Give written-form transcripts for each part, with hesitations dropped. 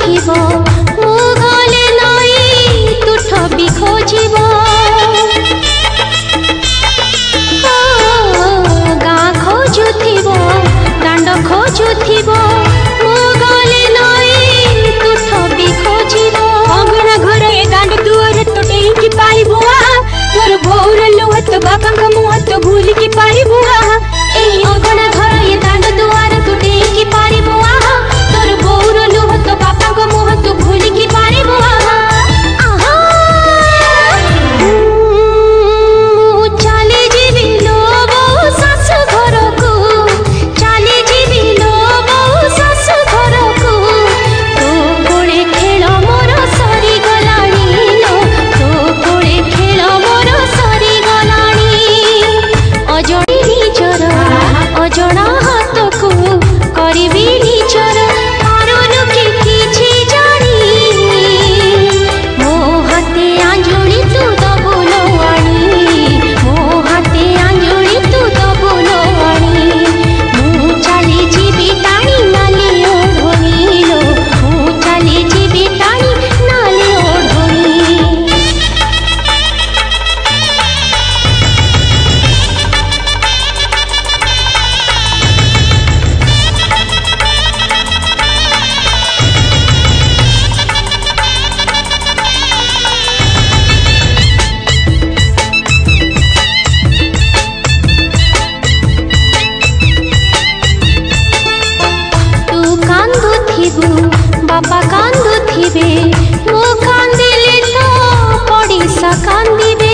जुथिबो मु गले नई तुठ भी खोजिबो गाँ खोजुथिबो दांड खोजुथिबो मु गले नई तुठ भी खोजिबो अंगना घर ए दांड दुआर तो टेकी पाइबो तोर भौर लुह तो बापा का मुह तो भूल की पाइबो ए अंगना घर ए दांड दुआर तो टेकी पाइबो तोर भौर लुह तो बापा का मुह तो भूल की पाइबो अजणा हाथ को करिबी निजर पारुनु के किछि जानी मो हाथे आंजुली तू दबो लोवाणी मो हाथे आंजुली तू दबो लोवाणी मु चली जीवी टाणी नाले ओढोनी लो मु चली जीवी टाणी नाले ओढोनी बाबा कांदु थिबे मो कांदिले तो पड़िसा कांदिबे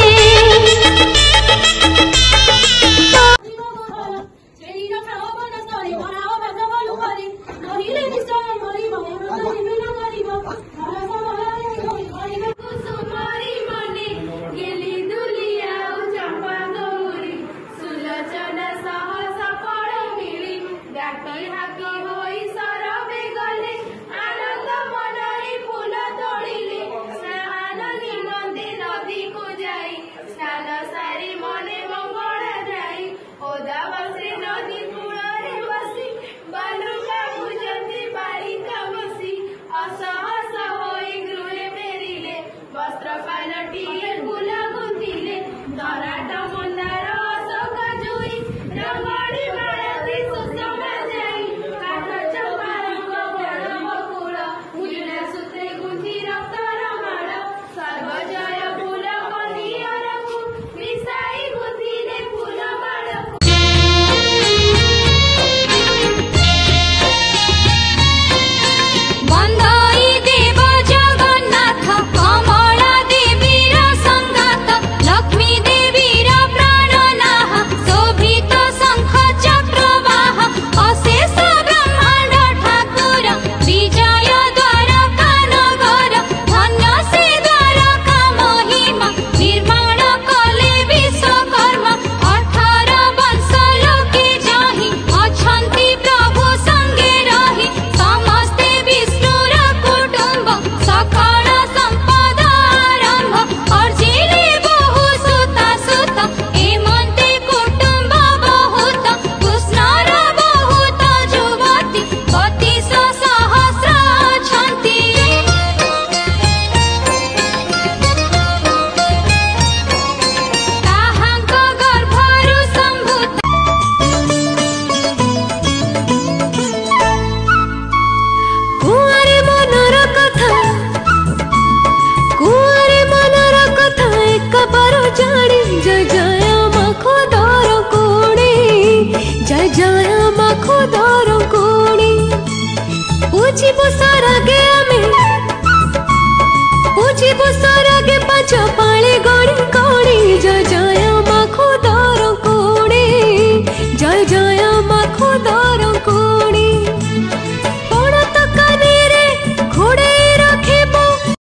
जय जय माखो